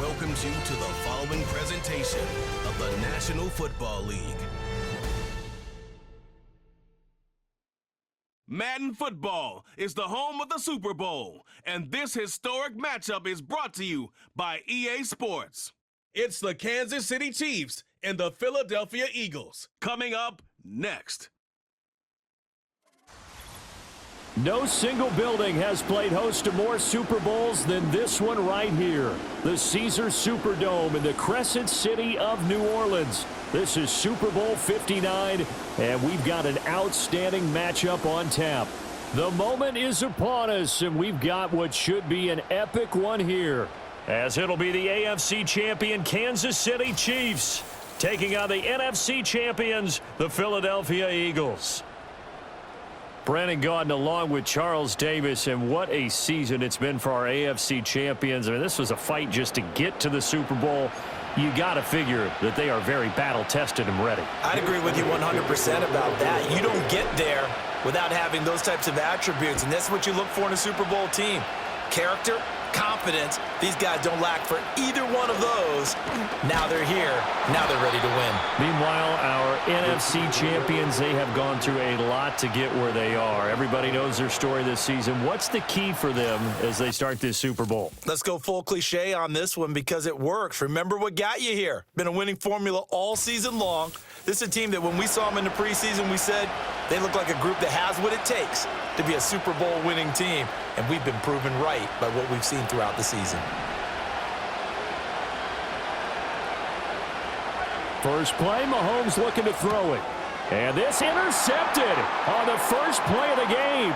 welcomes you to the following presentation of the National Football League. Madden Football is the home of the Super Bowl, and this historic matchup is brought to you by EA Sports. It's the Kansas City Chiefs and the Philadelphia Eagles. Coming up next. No single building has played host to more Super Bowls than this one right here. The Caesars Superdome in the Crescent City of New Orleans. This is Super Bowl 59, and we've got an outstanding matchup on tap. The moment is upon us, and we've got what should be an epic one here, as it'll be the AFC champion Kansas City Chiefs taking on the NFC champions, the Philadelphia Eagles. Brandon Gaudin along with Charles Davis, and what a season it's been for our AFC champions. I mean, this was a fight just to get to the Super Bowl. You got to figure that they are very battle-tested and ready. I'd agree with you 100% about that. You don't get there without having those types of attributes, and that's what you look for in a Super Bowl team. Character, confidence. These guys don't lack for either one of those. Now they're here. Now they're ready to win. Meanwhile, our NFC champions, they have gone through a lot to get where they are. Everybody knows their story this season. What's the key for them as they start this Super Bowl? Let's go full cliche on this one because it works. Remember what got you here. Been a winning formula all season long. This is a team that when we saw them in the preseason, we said they look like a group that has what it takes to be a Super Bowl winning team. And we've been proven right by what we've seen throughout the season. First play, Mahomes looking to throw it. And this intercepted on the first play of the game.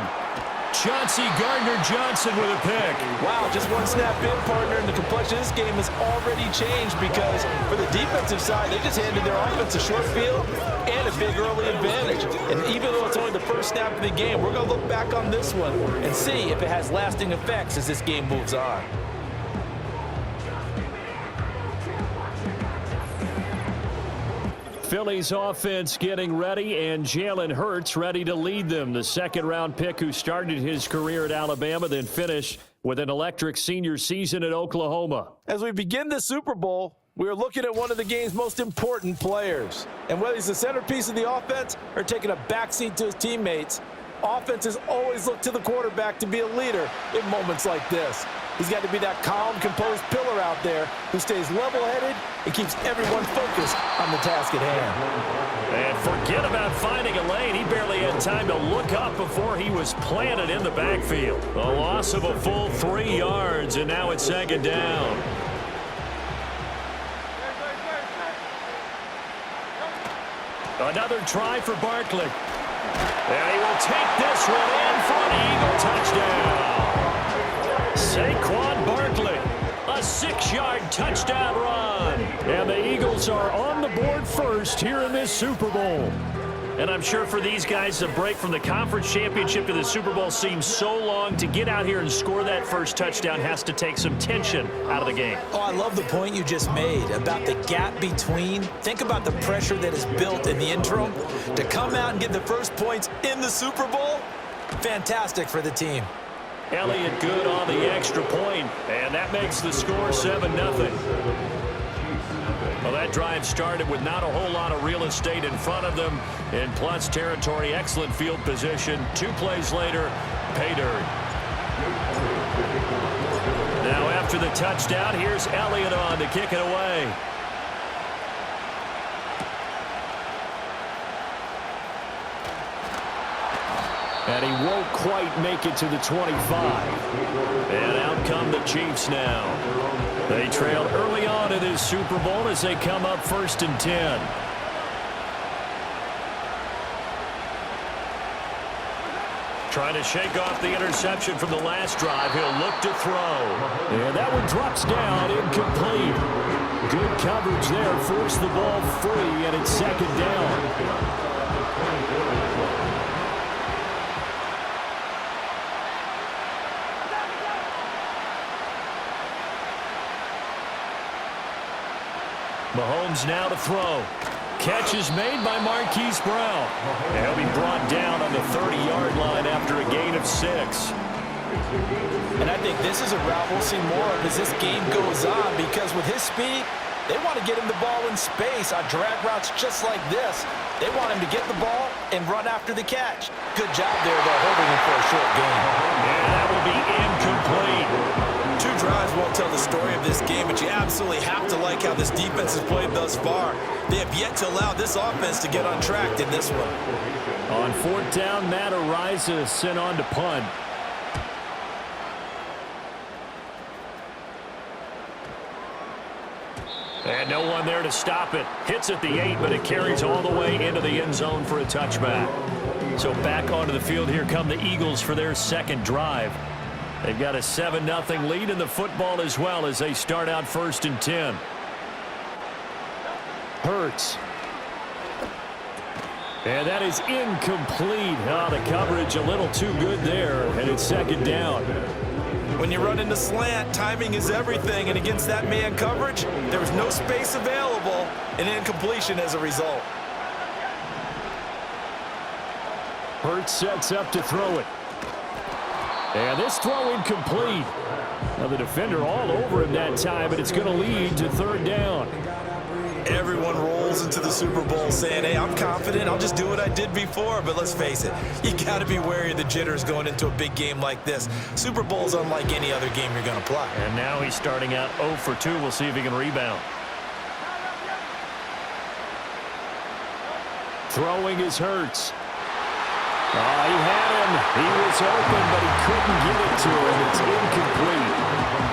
Chauncey Gardner-Johnson with a pick. Wow, just one snap in, partner, and the complexion of this game has already changed because for the defensive side, they just handed their offense a short field and a big early advantage. And even though it's only the first snap of the game, we're going to look back on this one and see if it has lasting effects as this game moves on. Philly's offense getting ready, and Jalen Hurts ready to lead them. The second-round pick who started his career at Alabama, then finished with an electric senior season at Oklahoma. As we begin the Super Bowl, we are looking at one of the game's most important players. And whether he's the centerpiece of the offense or taking a backseat to his teammates, offenses always look to the quarterback to be a leader in moments like this. He's got to be that calm, composed pillar out there who stays level-headed and keeps everyone focused on the task at hand. And forget about finding a lane. He barely had time to look up before he was planted in the backfield. A loss of a full 3 yards, and now it's second down. Another try for Barkley. And he will take this one in for an Eagle touchdown. Saquon Barkley, a 6-yard touchdown run. And the Eagles are on the board first here in this Super Bowl. And I'm sure for these guys, the break from the conference championship to the Super Bowl seems so long. To get out here and score that first touchdown has to take some tension out of the game. Oh, I love the point you just made about the gap between. Think about the pressure that is built in the interim. To come out and get the first points in the Super Bowl, fantastic for the team. Elliott good on the extra point, and that makes the score 7-0. Well, that drive started with not a whole lot of real estate in front of them. In plus territory, excellent field position. 2 plays later, pay dirt. Now after the touchdown, here's Elliott on to kick it away. And he won't quite make it to the 25. And out come the Chiefs now. They trailed early on in this Super Bowl as they come up 1st and 10. Trying to shake off the interception from the last drive. He'll look to throw. And that one drops down, incomplete. Good coverage there, forced the ball free, and it's second down. Mahomes now to throw. Catch is made by Marquise Brown. And he'll be brought down on the 30-yard line after a gain of 6. And I think this is a route we'll see more of as this game goes on, because with his speed, they want to get him the ball in space on drag routes just like this. They want him to get the ball and run after the catch. Good job there, though, holding him for a short gain. And that will be incomplete. 2 drives won't tell the story of this game, but you absolutely have to like how this defense has played thus far. They have yet to allow this offense to get on track in this one. On 4th down, Matt Ariza sent on to punt. And no one there to stop it. Hits at the 8, but it carries all the way into the end zone for a touchback. So back onto the field, here come the Eagles for their second drive. They've got a 7-0 lead in the football as well as they start out 1st and 10. Hurts. And that is incomplete. Oh, the coverage a little too good there, and it's 2nd down. When you run into slant, timing is everything, and against that man coverage, there was no space available, and incompletion as a result. Hurts sets up to throw it. And this throw incomplete. Now the defender all over him that time, but it's going to lead to 3rd down. Everyone rolls into the Super Bowl saying, hey, I'm confident, I'll just do what I did before. But let's face it, you got to be wary of the jitters going into a big game like this. Super Bowl's unlike any other game you're going to play. And now he's starting out 0 for 2. We'll see if he can rebound. Throwing is Hurts. Oh, he had him. He was open, but he couldn't get it to him. It's incomplete.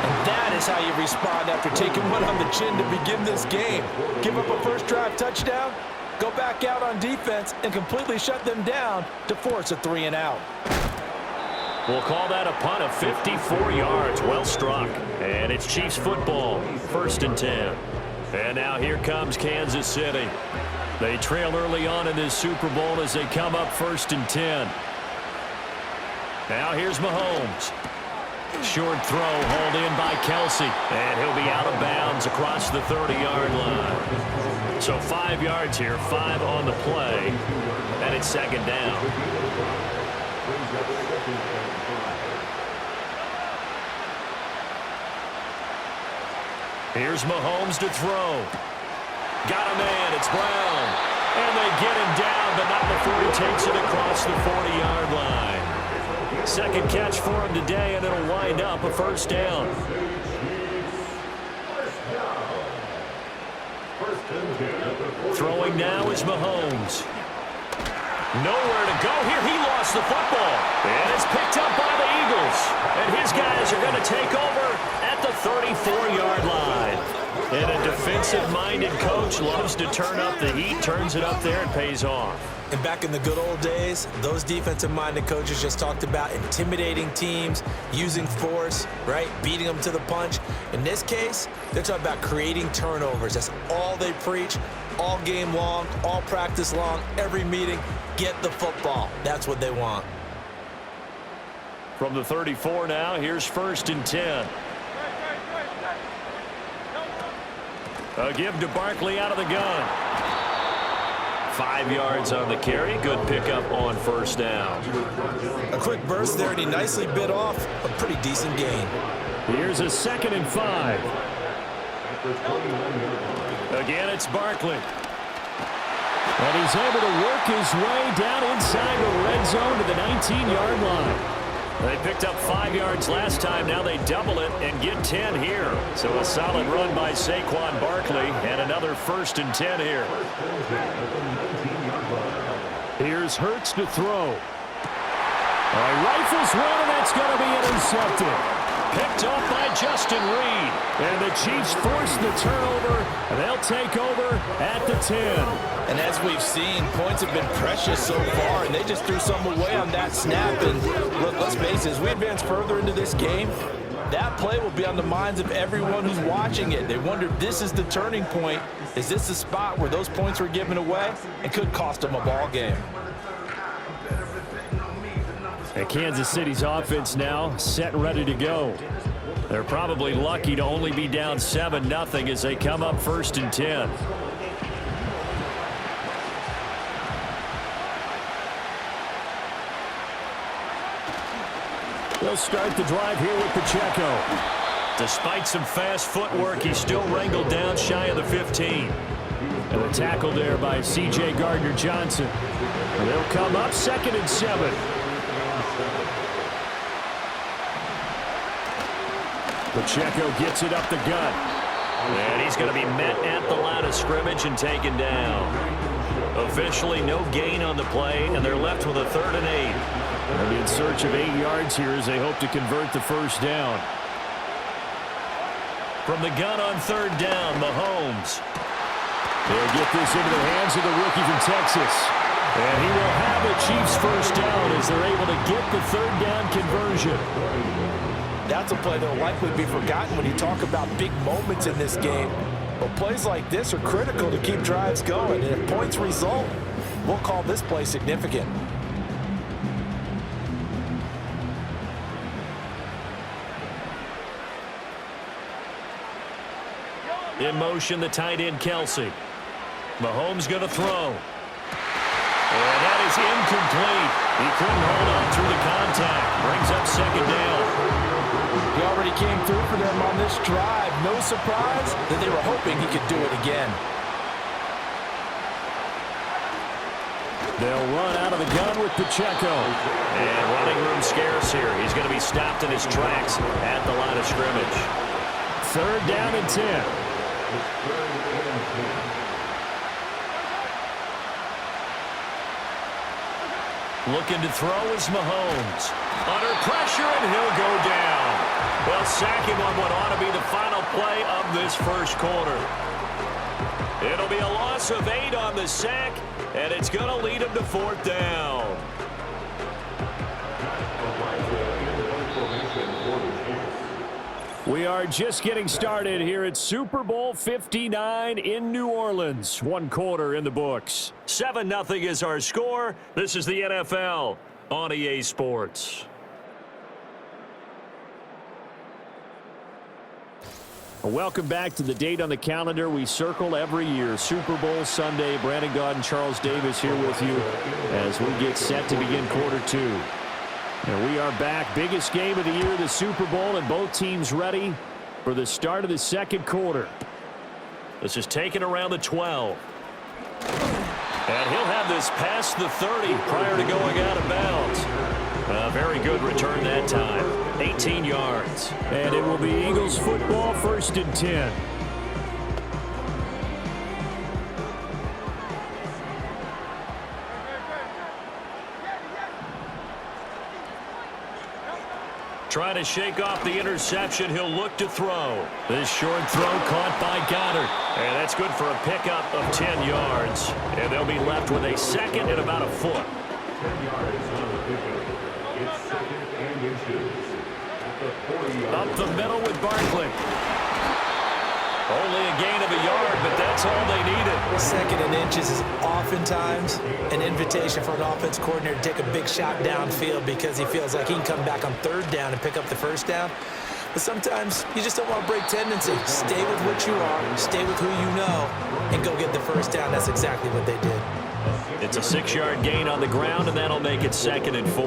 And that is how you respond after taking one on the chin to begin this game. Give up a first drive touchdown, go back out on defense, and completely shut them down to force a 3-and-out. We'll call that a punt of 54 yards. Well struck. And it's Chiefs football. 1st and 10. And now here comes Kansas City. They trail early on in this Super Bowl as they come up 1st and 10. Now here's Mahomes. Short throw hauled in by Kelsey. And he'll be out of bounds across the 30-yard line. So 5 yards here, 5 on the play. And it's 2nd down. Here's Mahomes to throw. Got a man, it's Brown. And they get him down, but not before he takes it across the 40-yard line. Second catch for him today, and it'll wind up a 1st down. Throwing now is Mahomes. Nowhere to go here. He lost the football. And it's picked up by the Eagles. And his guys are going to take over at the 34-yard line. And a defensive-minded coach loves to turn up the heat, turns it up there, and pays off. And back in the good old days, those defensive-minded coaches just talked about intimidating teams, using force, right, beating them to the punch. In this case, they're talking about creating turnovers. That's all they preach, all game long, all practice long, every meeting. Get the football. That's what they want. From the 34 now, here's 1st and 10. A give to Barkley out of the gun. 5 yards on the carry. Good pickup on 1st down. A quick burst there, and he nicely bit off a pretty decent gain. Here's a 2nd and 5. Again, it's Barkley. And he's able to work his way down inside the red zone to the 19-yard line. They picked up 5 yards last time. Now they double it and get 10 here. So a solid run by Saquon Barkley and another 1st and 10 here. Here's Hurts to throw. Rifles one, and that's going to be intercepted. Picked off by Justin Reed. And the Chiefs force the turnover, and they'll take over at the 10. And as we've seen, points have been precious so far, and they just threw some away on that snap. And look, let's face it, as we advance further into this game, that play will be on the minds of everyone who's watching it. They wonder if this is the turning point. Is this the spot where those points were given away and could cost them a ball game? And Kansas City's offense now set and ready to go. They're probably lucky to only be down 7-0 as they come up 1st and 10. They'll start the drive here with Pacheco. Despite some fast footwork, he's still wrangled down shy of the 15. And a tackle there by C.J. Gardner-Johnson. And they'll come up 2nd and 7. Pacheco gets it up the gut. And he's going to be met at the line of scrimmage and taken down. Officially no gain on the play, and they're left with a 3rd and 8. They'll be in search of 8 yards here as they hope to convert the first down. From the gun on 3rd down, Mahomes. They'll get this into the hands of the rookie from Texas. And he will have the Chiefs first down as they're able to get the 3rd down conversion. That's a play that will likely be forgotten when you talk about big moments in this game. But plays like this are critical to keep drives going. And if points result, we'll call this play significant. In motion, the tight end, Kelsey. Mahomes going to throw. And that is incomplete. He couldn't hold on through the contact. Brings up 2nd down. He already came through for them on this drive. No surprise that they were hoping he could do it again. They'll run out of the gun with Pacheco. And running room scarce here. He's going to be stopped in his tracks at the line of scrimmage. 3rd down and 10. Looking to throw is Mahomes. Under pressure, and he'll go down. They'll sack him on what ought to be the final play of this first quarter. It'll be a loss of 8 on the sack, and it's going to lead him to 4th down. We are just getting started here at Super Bowl 59 in New Orleans. 1 quarter in the books. 7-0 is our score. This is the NFL on EA Sports. Welcome back to the date on the calendar we circle every year. Super Bowl Sunday. Brandon Gaudin, Charles Davis here with you as we get set to begin quarter 2. And we are back. Biggest game of the year, the Super Bowl, and both teams ready for the start of the 2nd quarter. This is taken around the 12. And he'll have this past the 30 prior to going out of bounds. A very good return that time. 18 yards. And it will be Eagles football, 1st and 10. Trying to shake off the interception. He'll look to throw. This short throw caught by Goddard. And that's good for a pickup of 10 yards. And they'll be left with a 2nd and about a foot. Up the middle with Barkley. Only a gain of a yard, but that's all they needed. 2nd and inches is oftentimes an invitation for an offense coordinator to take a big shot downfield because he feels like he can come back on 3rd down and pick up the 1st down. But sometimes you just don't want to break tendency. Stay with what you are, stay with who you know, and go get the 1st down. That's exactly what they did. It's a 6-yard gain on the ground, and that'll make it 2nd and 4.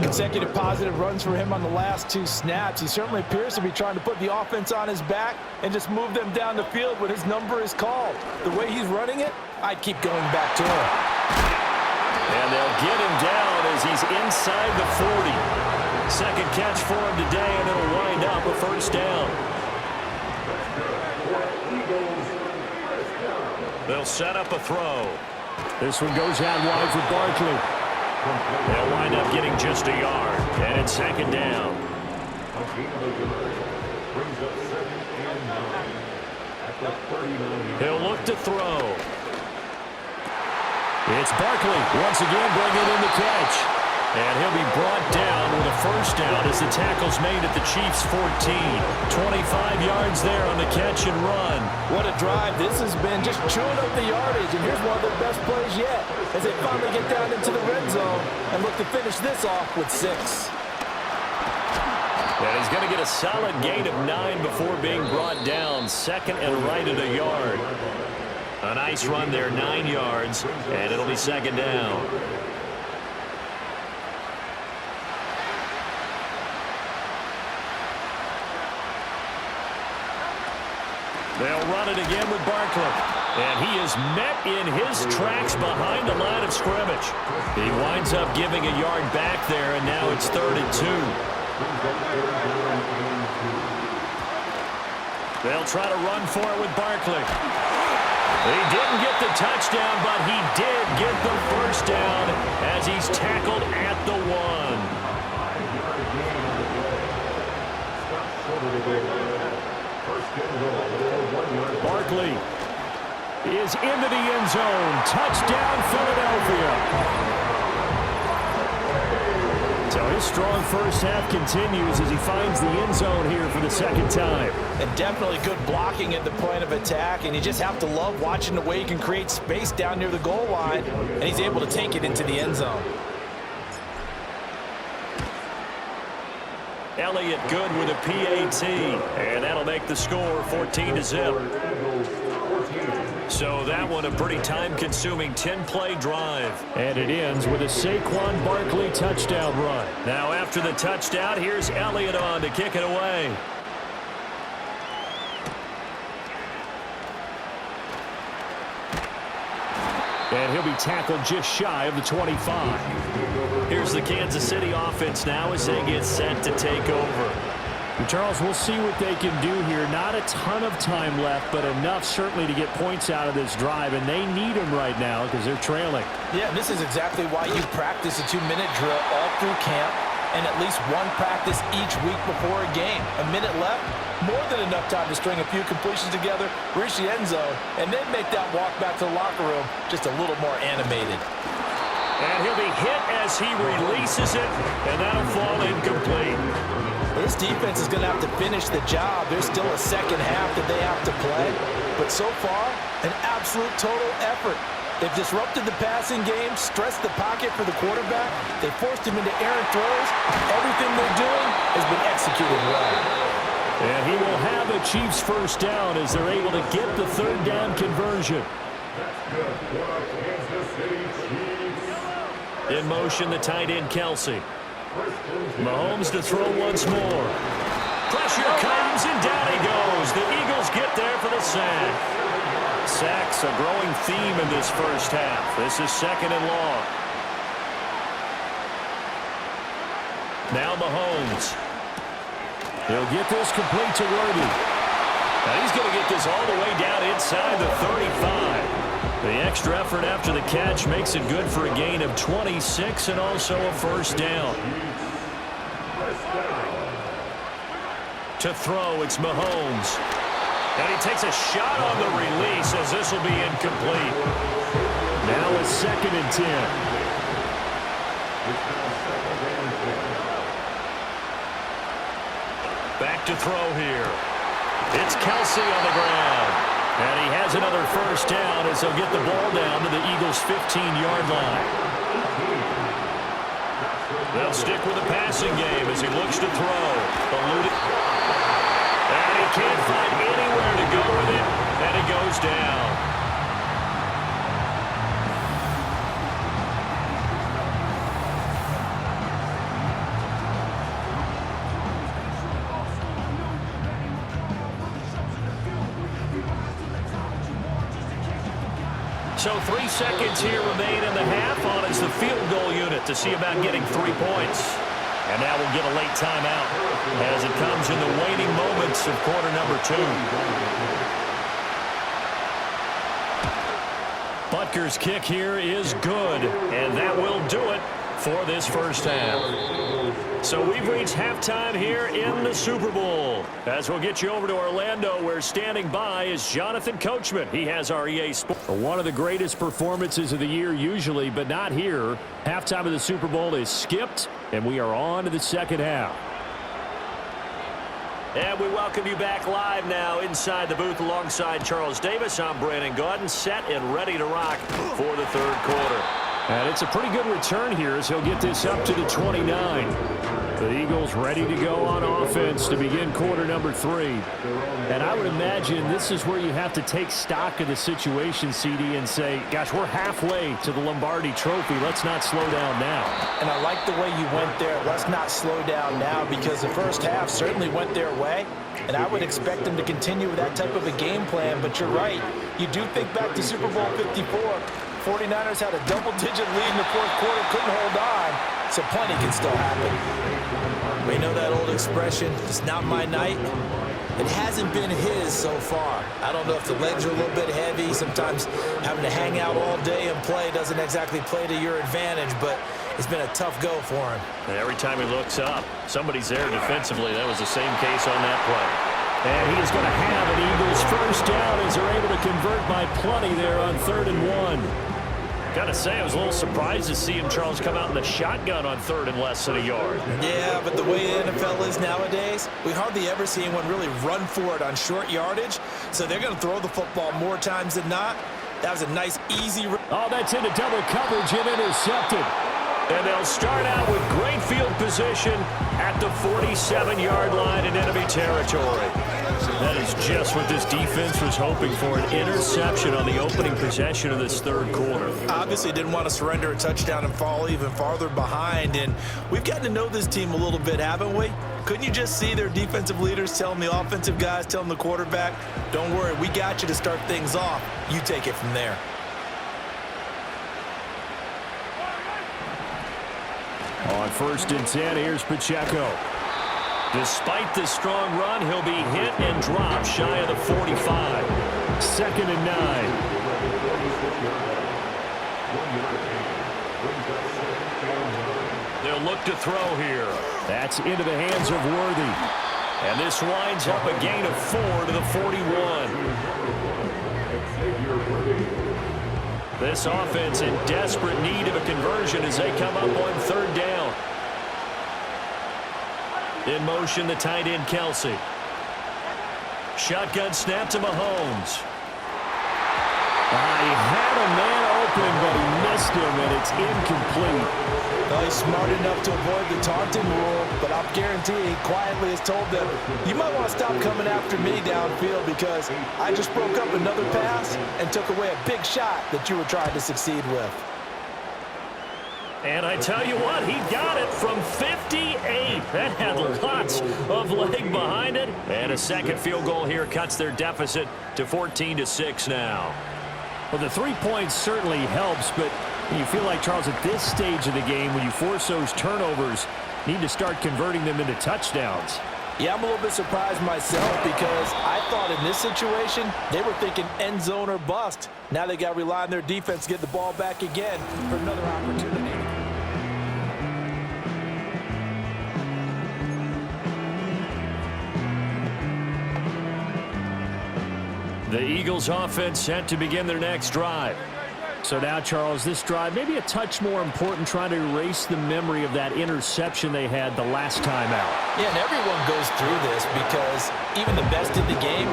Consecutive positive runs for him on the last 2 snaps. He certainly appears to be trying to put the offense on his back and just move them down the field when his number is called. The way he's running it, I'd keep going back to him. And they'll get him down as he's inside the 40. 2nd catch for him today, and it'll wind up a 1st down. They'll set up a throw. This one goes out wide for Barkley. They'll wind up getting just a yard, and it's 2nd down. He'll look to throw. It's Barkley once again bringing in the catch. And he'll be brought down with a 1st down as the tackle's made at the Chiefs' 14. 25 yards there on the catch and run. What a drive this has been, just chewing up the yardage. And here's one of their best plays yet as they finally get down into the red zone and look to finish this off with 6. And he's going to get a solid gain of 9 before being brought down. 2nd and right at a yard. A nice run there, 9 yards, and it'll be 2nd down. They'll run it again with Barkley. And he is met in his tracks behind the line of scrimmage. He winds up giving a yard back there, and now it's 3rd and 2. They'll try to run for it with Barkley. He didn't get the touchdown, but he did get the first down as he's tackled at the 1. Barkley is into the end zone. Touchdown, Philadelphia. So his strong first half continues as he finds the end zone here for the second time. And definitely good blocking at the point of attack, and you just have to love watching the way he can create space down near the goal line, and he's able to take it into the end zone. Elliott good with a PAT, and that'll make the score 14-0. So that one a pretty time-consuming 10-play drive. And it ends with a Saquon Barkley touchdown run. Now after the touchdown, here's Elliott on to kick it away. And he'll be tackled just shy of the 25. Here's the Kansas City offense now as they get set to take over. And Charles, we'll see what they can do here. Not a ton of time left, but enough certainly to get points out of this drive, and they need them right now because they're trailing. Yeah, and this is exactly why you practice a 2-minute drill all through camp and at least one practice each week before a game. A minute left, more than enough time to string a few completions together, reach the end zone, and then make that walk back to the locker room just a little more animated. And he'll be hit as he releases it, and that'll fall incomplete. This defense is going to have to finish the job. There's still a second half that they have to play. But so far, an absolute total effort. They've disrupted the passing game, stressed the pocket for the quarterback. They forced him into errant throws. Everything they're doing has been executed well. And he will have a Chiefs first down as they're able to get the third down conversion. In motion, the tight end, Kelsey. Mahomes to throw once more. Pressure comes, and down he goes. The Eagles get there for the sack. Sacks a growing theme in this first half. This is 2nd and long. Now Mahomes. He'll get this complete to Worthy. Now he's going to get this all the way down inside the 35. The extra effort after the catch makes it good for a gain of 26 and also a first down. To throw, it's Mahomes. And he takes a shot on the release as this will be incomplete. Now a 2nd and 10. Back to throw here. It's Kelsey on the ground. And he has another first down as he'll get the ball down to the Eagles' 15-yard line. They'll stick with the passing game as he looks to throw. And he can't find anywhere to go with it, and he goes down. So 3 seconds here remain in the half on as the field goal unit to see about getting 3 points. And now we'll get a late timeout as it comes in the waning moments of quarter number 2. Butker's kick here is good, and that will do it for this first half. So we've reached halftime here in the Super Bowl. As we'll get you over to Orlando, where standing by is Jonathan Coachman. He has our EA Sports. One of the greatest performances of the year usually, but not here. Halftime of the Super Bowl is skipped, and we are on to the second half. And we welcome you back live now inside the booth alongside Charles Davis. I'm Brandon Gaudin, set and ready to rock for the third quarter. And it's a pretty good return here as he'll get this up to the 29. The Eagles ready to go on offense to begin quarter number 3. And I would imagine this is where you have to take stock of the situation, CD, and say, gosh, we're halfway to the Lombardi Trophy. Let's not slow down now. And I like the way you went there. Let's not slow down now, because the first half certainly went their way. And I would expect them to continue with that type of a game plan. But you're right. You do think back to Super Bowl 54. 49ers had a double-digit lead in the fourth quarter, couldn't hold on. So plenty can still happen. We know that old expression, it's not my night. It hasn't been his so far. I don't know if the legs are a little bit heavy. Sometimes having to hang out all day and play doesn't exactly play to your advantage, but it's been a tough go for him. And every time he looks up, somebody's there defensively. That was the same case on that play. And he is going to have an Eagles first down as they're able to convert by plenty there on 3rd and 1. Gotta say, I was a little surprised to see him, Charles, come out in the shotgun on 3rd and less than a yard. Yeah, but the way the NFL is nowadays, we hardly ever see anyone really run for it on short yardage. So they're going to throw the football more times than not. That was a nice, easy... Oh, that's into double coverage and intercepted. And they'll start out with great field position at the 47-yard line in enemy territory. That is just what this defense was hoping for, an interception on the opening possession of this third quarter. Obviously didn't want to surrender a touchdown and fall even farther behind. And we've gotten to know this team a little bit, haven't we? Couldn't you just see their defensive leaders telling the offensive guys, telling the quarterback, don't worry, we got you to start things off. You take it from there. On 1st and 10, here's Pacheco. Despite the strong run, he'll be hit and dropped shy of the 45. 2nd and 9. They'll look to throw here. That's into the hands of Worthy. And this winds up a gain of 4 to the 41. This offense in desperate need of a conversion as they come up on 3rd down. In motion, the tight end, Kelsey. Shotgun snap to Mahomes. He had a man open, but he missed him, and it's incomplete. Well, he's smart enough to avoid the taunting rule, but I'll guarantee he quietly has told them, you might want to stop coming after me downfield because I just broke up another pass and took away a big shot that you were trying to succeed with. And I tell you what, he got it from 58. That had lots of leg behind it. And a second field goal here cuts their deficit to 14-6 now. Well, the 3 points certainly helps, but you feel like, Charles, at this stage of the game, when you force those turnovers, you need to start converting them into touchdowns. Yeah, I'm a little bit surprised myself because I thought in this situation, they were thinking end zone or bust. Now they got to rely on their defense to get the ball back again for another opportunity. The Eagles offense set to begin their next drive. So now, Charles, this drive maybe a touch more important, trying to erase the memory of that interception they had the last time out. Yeah, and everyone goes through this because even the best in the game,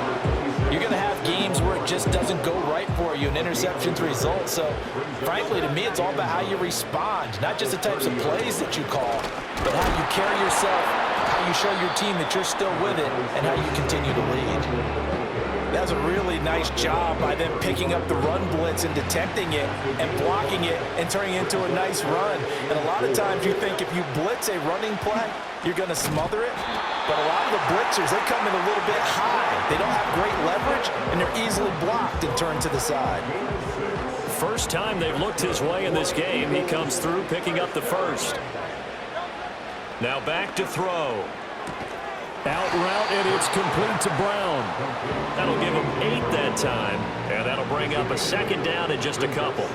you're going to have games where it just doesn't go right for you, and interceptions result. So, frankly, to me, it's all about how you respond, not just the types of plays that you call, but how you carry yourself, how you show your team that you're still with it, and how you continue to lead. That's a really nice job by them picking up the run blitz and detecting it and blocking it and turning it into a nice run. And a lot of times you think if you blitz a running play, you're going to smother it. But a lot of the blitzers, they come in a little bit high. They don't have great leverage, and they're easily blocked and turned to the side. First time they've looked his way in this game, he comes through picking up the first. Now back to throw. Out route, and it's complete to Brown. That'll give him 8 that time, and that'll bring up a 2nd down in just a couple.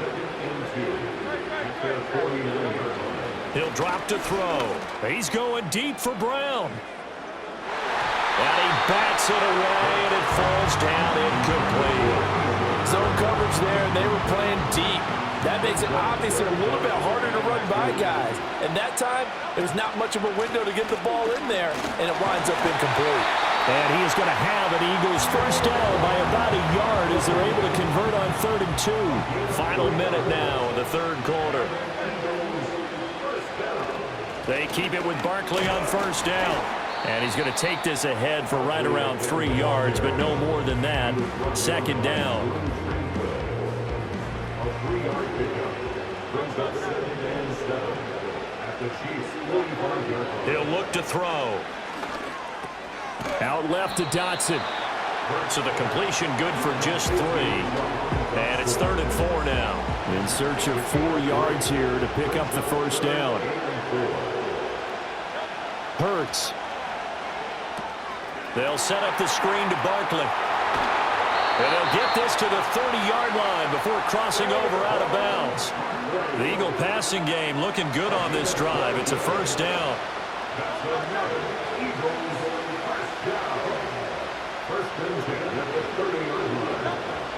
He'll drop to throw. He's going deep for Brown. And he bats it away, and it falls down incomplete. Zone coverage there, and they were playing deep. That makes it obviously a little bit harder to run by guys. And that time, there's not much of a window to get the ball in there, and it winds up incomplete. And he is going to have an Eagles first down by about a yard as they're able to convert on 3rd and 2. Final minute now in the third quarter. They keep it with Barkley on first down. And he's going to take this ahead for right around 3 yards, but no more than that. Second down. He'll look to throw. Out left to Dotson. So the completion good for just 3. And it's 3rd and 4 now. In search of 4 yards here to pick up the first down. Hurts. They'll set up the screen to Barkley. And they'll get this to the 30-yard line before crossing over out of bounds. The Eagle passing game looking good on this drive. It's a first down.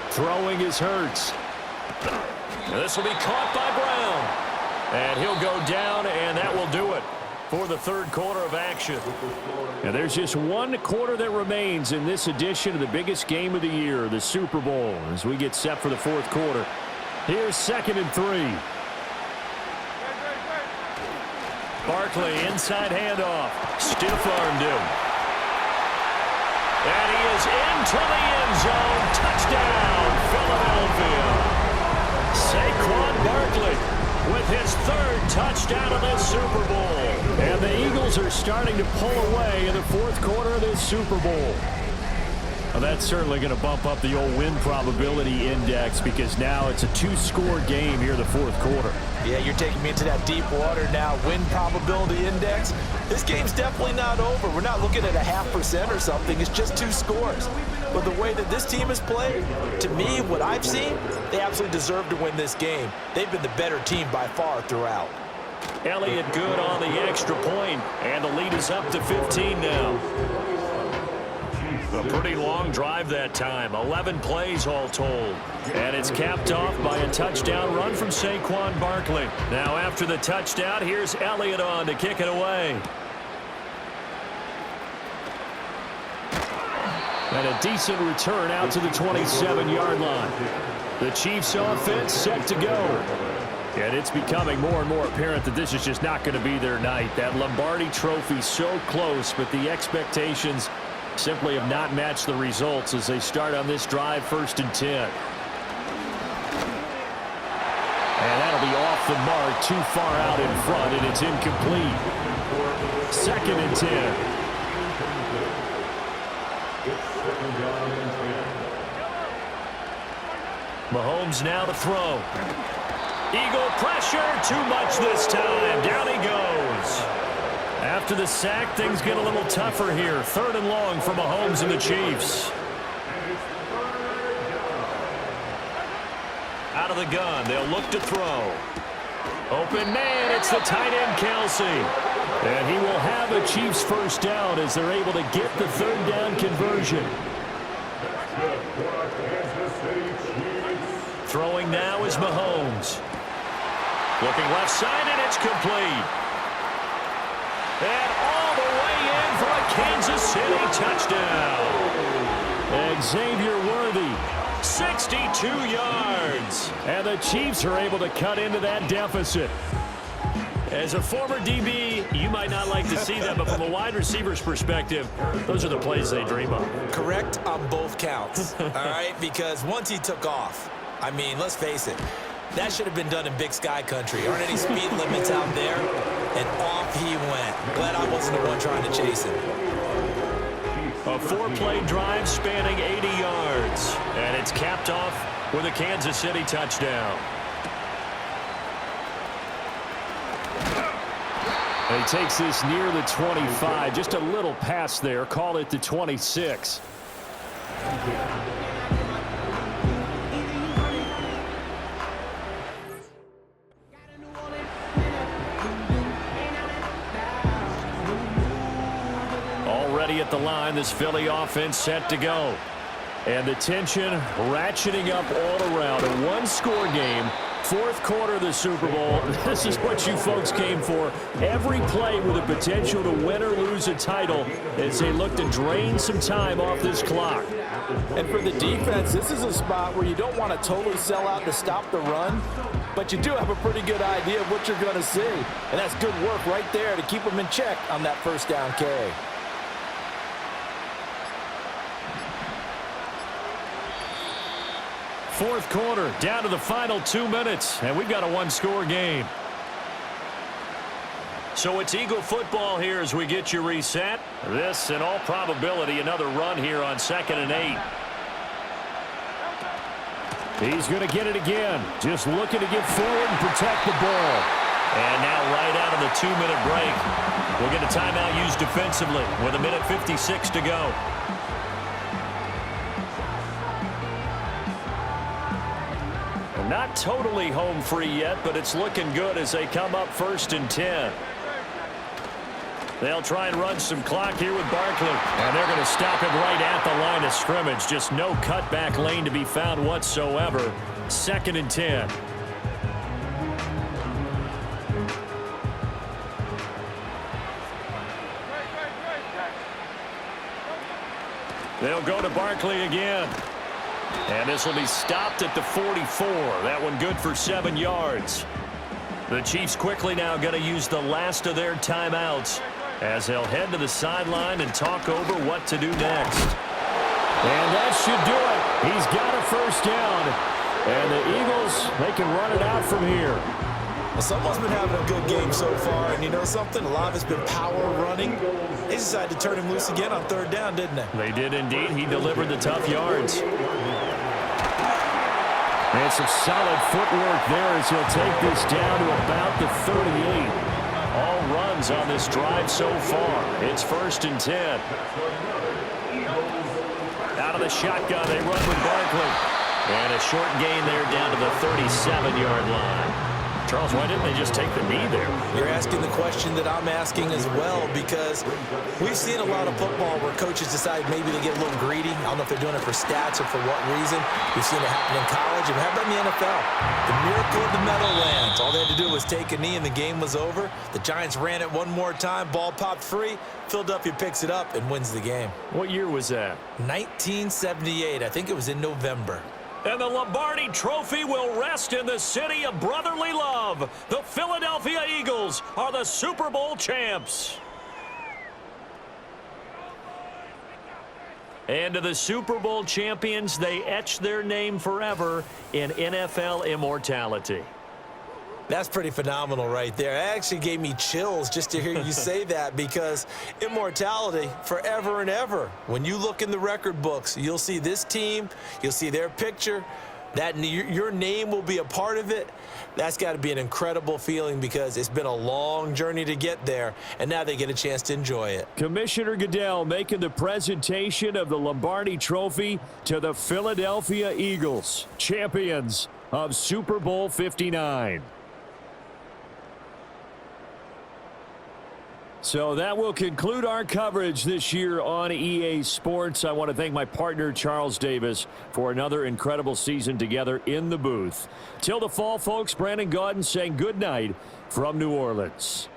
Throwing is Hurts. And this will be caught by Brown. And he'll go down, and that will do it for the 3rd quarter of action. And there's just 1 quarter that remains in this edition of the biggest game of the year, the Super Bowl, as we get set for the 4th quarter. Here's 2nd and 3. Barkley, inside handoff. Stiff-armed him. And he is into the end zone. Touchdown, Philadelphia. Saquon Barkley with his 3rd touchdown of this Super Bowl. And the Eagles are starting to pull away in the 4th quarter of this Super Bowl. Well, that's certainly going to bump up the old win probability index because now it's a 2-score game here in the 4th quarter. Yeah, you're taking me into that deep water now. Win probability index. This game's definitely not over. We're not looking at a 0.5% or something. It's just 2 scores. But the way that this team has played, to me, what I've seen, they absolutely deserve to win this game. They've been the better team by far throughout. Elliott good on the extra point, and the lead is up to 15 now. A pretty long drive that time, 11 plays all told. And it's capped off by a touchdown run from Saquon Barkley. Now after the touchdown, here's Elliott on to kick it away. And a decent return out to the 27-yard line. The Chiefs offense set to go. And it's becoming more and more apparent that this is just not going to be their night. That Lombardi trophy so close, but the expectations simply have not matched the results as they start on this drive, 1st and 10. And that'll be off the mark, too far out in front, and it's incomplete. 2nd and 10. Mahomes now to throw. Eagle pressure, too much this time. Down he goes. After the sack, things get a little tougher here. 3rd and long for Mahomes and the Chiefs. Out of the gun, they'll look to throw. Open man, it's the tight end Kelsey. And he will have a Chiefs first down as they're able to get the 3rd down conversion. Throwing now is Mahomes. Looking left side, and it's complete. And all the way in for a Kansas City touchdown. Xavier Worthy, 62 yards. And the Chiefs are able to cut into that deficit. As a former DB, you might not like to see that, but from a wide receiver's perspective, those are the plays they dream of. Correct on both counts, all right? Because once he took off, I mean, let's face it, that should have been done in Big Sky country. Aren't any speed limits out there? And off he went. Glad I wasn't the one trying to chase him. A 4-play drive spanning 80 yards. And it's capped off with a Kansas City touchdown. And he takes this near the 25. Just a little pass there. Call it the 26. Already at the line, this Philly offense set to go. And the tension ratcheting up all around. A 1-score game. 4th quarter of the Super Bowl. This is what you folks came for. Every play with the potential to win or lose a title as they look to drain some time off this clock. And for the defense, this is a spot where you don't want to totally sell out to stop the run, but you do have a pretty good idea of what you're going to see. And that's good work right there to keep them in check on that first down carry. Fourth quarter, down to the final 2 minutes, and we've got a one-score game. So it's Eagle football here as we get you reset. This, in all probability, another run here on 2nd and 8. He's going to get it again. Just looking to get forward and protect the ball. And now right out of the 2-minute break, we'll get a timeout used defensively with 1:56 to go. Not totally home free yet, but it's looking good as they come up 1st and 10. They'll try and run some clock here with Barkley. And they're going to stop him right at the line of scrimmage. Just no cutback lane to be found whatsoever. 2nd and 10. They'll go to Barkley again. And this will be stopped at the 44. That one good for 7 yards. The Chiefs quickly now going to use the last of their timeouts as they'll head to the sideline and talk over what to do next. And that should do it. He's got a first down. And the Eagles, they can run it out from here. Well, someone's been having a good game so far, and you know something? A lot of it's been power running. They decided to turn him loose again on 3rd down, didn't they? They did indeed. He delivered the tough yards. And some solid footwork there as he'll take this down to about the 38. All runs on this drive so far. It's 1st and 10. Out of the shotgun, they run with Barkley. And a short gain there down to the 37-yard line. Charles, why didn't they just take the knee there? You're asking the question that I'm asking as well, because we've seen a lot of football where coaches decide maybe they get a little greedy. I don't know if they're doing it for stats or for what reason. We've seen it happen in college, and how about in the NFL? The miracle of the Meadowlands. All they had to do was take a knee, and the game was over. The Giants ran it one more time. Ball popped free. Philadelphia picks it up and wins the game. What year was that? 1978. I think it was in November. And the Lombardi Trophy will rest in the city of brotherly love. The Philadelphia Eagles are the Super Bowl champs. And to the Super Bowl champions, they etch their name forever in NFL immortality. That's pretty phenomenal right there. It actually gave me chills just to hear you say that, because immortality forever and ever. When you look in the record books, you'll see this team, you'll see their picture, that your name will be a part of it. That's got to be an incredible feeling, because it's been a long journey to get there, and now they get a chance to enjoy it. Commissioner Goodell making the presentation of the Lombardi Trophy to the Philadelphia Eagles, champions of Super Bowl 59. So that will conclude our coverage this year on EA Sports. I want to thank my partner, Charles Davis, for another incredible season together in the booth. Till the fall, folks, Brandon Gaudin saying good night from New Orleans.